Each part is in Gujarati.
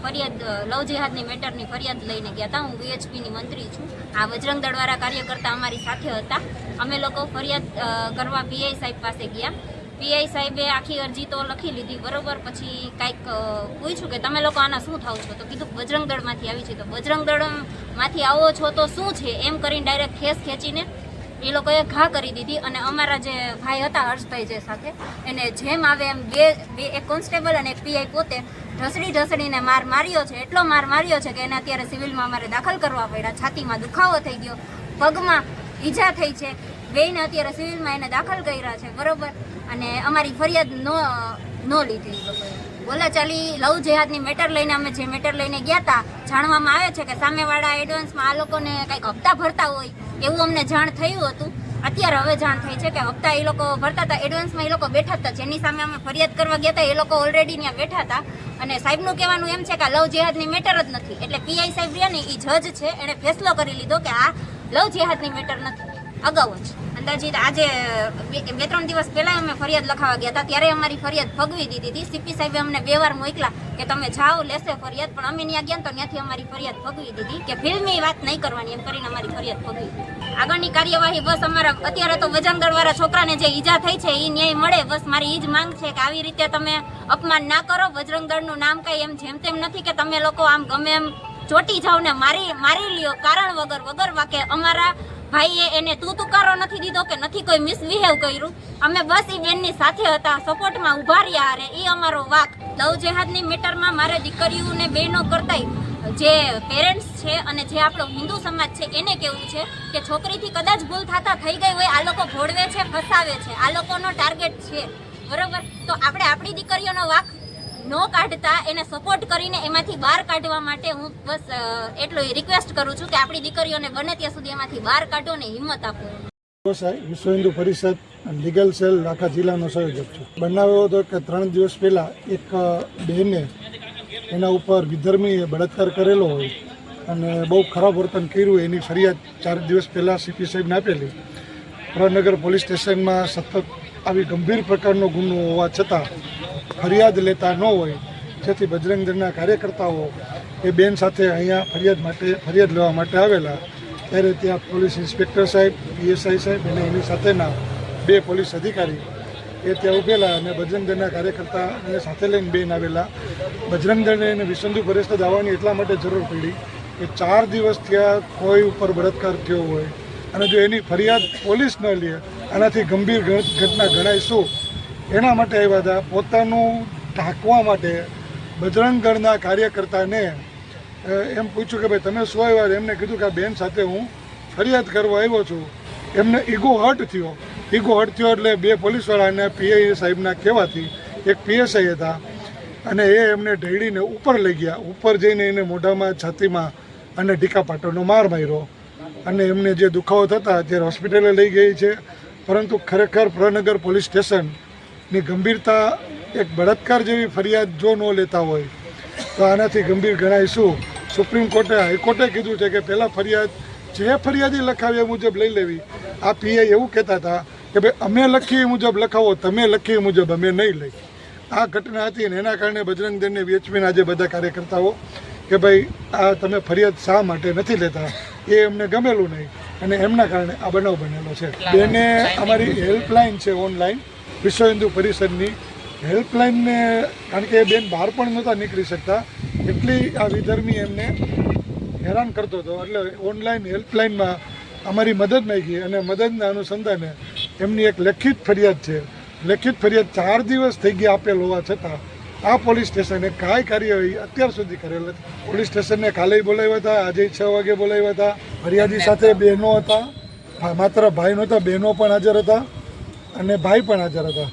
ફરિયાદ લવ જેહાદની મેટરની ફરિયાદ લઈને ગયા હતા. હું વીએચપીની મંત્રી છું. આ બજરંગ દળવાળા કાર્યકર્તા અમારી સાથે હતા. અમે લોકો ફરિયાદ કરવા પીઆઈ સાહેબ પાસે ગયા. પીઆઈ સાહેબે આખી અરજી તો લખી લીધી બરોબર. પછી કાંઈક પૂછ્યું કે તમે લોકો આના શું થાવ છો, તો કીધું બજરંગ દળમાંથી આવી છે. તો બજરંગ દળમાંથી આવો છો તો શું છે એમ કરીને ડાયરેક્ટ ખેસ ખેંચીને એ લોકોએ ઘા કરી દીધી. અને અમારા જે ભાઈ હતા હર્ષભાઈ જે સાથે એને જેમ આવે એમ બે એક કોન્સ્ટેબલ અને એક પીઆઈ પોતે ઢસડીને માર માર્યો છે. એટલો માર માર્યો છે કે એને અત્યારે સિવિલમાં અમારે દાખલ કરવા પડ્યા. છાતીમાં દુખાવો થઈ ગયો, પગમાં ઈજા થઈ છે. બેયને અત્યારે સિવિલમાં એને દાખલ કર્યા છે બરોબર. અને અમારી ફરિયાદ નો લીધી એ લોકોએ. બોલાચાલી લવ જેહાદની મેટર લઈને અમે જે મેટર લઈને ગયા હતા, જાણવામાં આવે છે કે સામેવાળા એડવાન્સમાં આ લોકોને કંઈક હપ્તા ભરતા હોય એવું અમને જાણ થયું હતું. અત્યારે હવે જાણ થઈ છે કે હપ્તા એ લોકો ભરતા હતા, એડવાન્સમાં એ લોકો બેઠા હતા. જેની સામે અમે ફરિયાદ કરવા ગયા હતા એ લોકો ઓલરેડી ત્યાં બેઠા હતા. અને સાહેબનું કહેવાનું એમ છે કે આ લવ જેહાદની મેટર જ નથી. એટલે પીઆઈ સાહેબ રહ્યા ને એ જજ છે, એણે ફેસલો કરી લીધો કે આ લવ જેહાદની મેટર નથી. અગાઉ જ અંદાજિત આજે 2-3 દિવસ પહેલા અમે ફરિયાદ લખાવા ગયા હતા, ત્યારે અમારી ફરિયાદ ફગવી દીધી હતી. સીપી સાહેબે અમને 2 વાર મોકલા કે તમે જાઓ લેશે ફરિયાદ, પણ અમે ત્યાં ગયા તો ત્યાંથી અમારી ફરિયાદ ફગવી દીધી કે ફિલ્મની વાત નહીં કરવાની એમ કરીને અમારી ફરિયાદ ફગવી દીધી. આગળની કાર્યવાહી બસ અમારા અત્યારે તો બજરંગ દળવાળા છોકરાને જે ઈજા થઈ છે એ ન્યાય મળે, બસ મારી એ જ માંગ છે કે આવી રીતે તમે અપમાન ના કરો. બજરંગ દળનું નામ કઈ એમ જેમ તેમ નથી કે તમે લોકો આમ ગમે એમ ચોટી જાવ ને મારી લ્યો કારણ વગર વાકે. અમારા ભાઈએ એને તુકારો નથી દીધો કે નથી કોઈ મિસબિહેવ કર્યું. અમે બસ એ બેનની સાથે હતા, સપોર્ટમાં ઊભા રહ્યા. અરે એ અમારો વાક. લવ જેહાદની મેટરમાં મારે દીકરીઓને બહેનો કરતાંય જે પેરેન્ટ્સ છે અને જે આપણો હિન્દુ સમાજ છે એને કેવું છે કે છોકરીથી કદાચ ભૂલ થતા થઈ ગઈ હોય, આ લોકો ભોળવે છે, ફસાવે છે, આ લોકોનો ટાર્ગેટ છે બરોબર. તો આપણે આપણી દીકરીઓનો વાક નો કાઢતા એને સપોર્ટ કરીને એમાંથી બહાર કાઢવા માટે હું બસ એટલો રિક્વેસ્ટ કરું છું કે આપણી દીકરીઓને બને ત્યાં સુધી એમાંથી બહાર કાઢો ને હિંમત આપો. વિશ્વ હિન્દુ પરિષદ લીગલ સેલ આખા જિલ્લાનો સંયોજક છું. બનાવ એવો હતો કે 3 દિવસ પહેલા એક બહેને એના ઉપર વિધર્મીએ બળાત્કાર કરેલો હોય અને બહુ ખરાબ વર્તન કર્યું. એની ફરિયાદ 4 દિવસ પહેલાં સીપી સાહેબને આપેલી. પ્રનગર પોલીસ સ્ટેશનમાં સતત આવી ગંભીર પ્રકારનો ગુનો હોવા છતાં ફરિયાદ લેતા ન હોય, જેથી બજરંગ દળના કાર્યકર્તાઓ એ બેન સાથે અહીંયા ફરિયાદ લેવા માટે આવેલા. ત્યારે ત્યાં પોલીસ ઇન્સ્પેક્ટર સાહેબ, પીએસઆઈ સાહેબ અને એની સાથેના 2 પોલીસ અધિકારી એ ત્યાં ઉભેલા અને બજરંગ દળના કાર્યકર્તાને સાથે લઈને બેન આવેલા. બજરંગ દળને એને વિશ્વ હિન્દુ પરિષદ આવવાની એટલા માટે જરૂર પડી કે 4 દિવસ ત્યાં કોઈ ઉપર બળાત્કાર થયો હોય અને જો એની ફરિયાદ પોલીસ ન લે આનાથી ગંભીર ઘટના ગણાય શું, એના માટે આવ્યા હતા. પોતાનું ઢાંકવા માટે બજરંગ દળના કાર્યકર્તાને એમ પૂછ્યું કે ભાઈ તમે શું આવ્યા? એમને કીધું કે આ બેન સાથે હું ફરિયાદ કરવા આવ્યો છું. એમને ઈગો હર્ટ થયો એટલે 2 પોલીસવાળાને પીઆઈ સાહેબના કહેવાથી એક પીએસઆઈ હતા અને એ એમને ઢળીને ઉપર લઈ ગયા. ઉપર જઈને એને મોઢામાં, છાતીમાં અને ઢીકાપાટોનો માર માર્યો અને એમને જે દુખાવો થતા અત્યારે હોસ્પિટલે લઈ ગઈ છે. પરંતુ ખરેખર પ્રનગર પોલીસ સ્ટેશનની ગંભીરતા, એક બળાત્કાર જેવી ફરિયાદ જો ન લેતા હોય તો આનાથી ગંભીર ગણાય શું. સુપ્રીમ કોર્ટે, હાઈકોર્ટે કીધું છે કે પહેલાં ફરિયાદ જે ફરિયાદી લખાવી એ મુજબ લઈ લેવી. આ પીઆઈ એવું કહેતા હતા કે ભાઈ અમે લખીએ મુજબ લખાવો, તમે લખીએ મુજબ અમે નહીં લઈ. આ ઘટના હતી અને એના કારણે બજરંગ દળને વીએચપીના આજે બધા કાર્યકર્તાઓ કે ભાઈ આ તમે ફરિયાદ શા માટે નથી લેતા એ એમને ગમેલું નહીં અને એમના કારણે આ બનાવ બનેલો છે. બેને અમારી હેલ્પલાઇન છે ઓનલાઈન વિશ્વ હિન્દુ પરિષદની હેલ્પલાઇનને, કારણ કે એ બેન બહાર પણ નહોતા નીકળી શકતા એટલી આ વિધર્મી એમને હેરાન કરતો હતો. એટલે ઓનલાઈન હેલ્પલાઇનમાં અમારી મદદ માંગી અને મદદના અનુસંધાને એમની એક લેખિત ફરિયાદ છે. લેખિત ફરિયાદ 4 દિવસ થઈ ગયા આપેલ હોવા છતાં આ પોલીસ સ્ટેશને કાંઈ કાર્યવાહી અત્યાર સુધી કરેલ નથી. પોલીસ સ્ટેશનને કાલે બોલાવ્યા હતા, આજે 6 વાગે બોલાવ્યા હતા. ફરિયાદી સાથે બહેનો હતા, માત્ર ભાઈ નહોતા, બહેનો પણ હાજર હતા અને ભાઈ પણ હાજર હતા.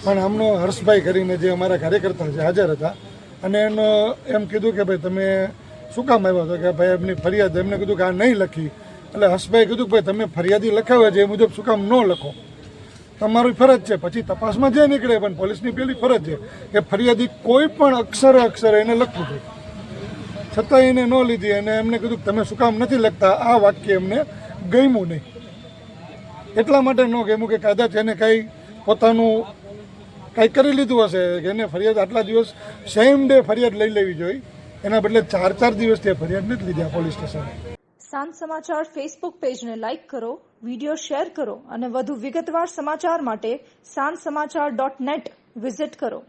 પણ આમનો હર્ષભાઈ કરીને જે અમારા કાર્યકર્તા છે હાજર હતા અને એનો એમ કીધું કે ભાઈ તમે શું કામ આવ્યા હતો? કે ભાઈ એમની ફરિયાદ, એમને કીધું કે આ નહીં લખી. એટલે હર્ષભાઈ કીધું કે ભાઈ તમે ફરિયાદી લખાવ્યા છે એ મુજબ શું કામ ન લખો? તમારી ફરજ છે. પછી તપાસમાં જે નીકળે પણ પોલીસની પેલી ફરજ છે કે ફરિયાદી કોઈ પણ અક્ષરે એને લખવું જોઈએ. છતાં એને ન લીધી અને એમને કીધું કે તમે શું કામ નથી લખતા? આ વાક્ય એમને ગમ્યું નહીં. એટલા માટે ન ગમ્યું કે કદાચ એને કંઈ પોતાનું કંઈ કરી લીધું હશે કે એને ફરિયાદ આટલા દિવસ સેમ ડે ફરિયાદ લઈ લેવી જોઈએ એના બદલે 4 દિવસથી ફરિયાદ નથી લીધી આ પોલીસ સ્ટેશન. સાંજ સમાચાર ફેસબુક પેજને લાઇક કરો, વિડીયો શેર કરો અને વધુ વિગતવાર સમાચાર માટે sanssamachar.net વિઝિટ કરો.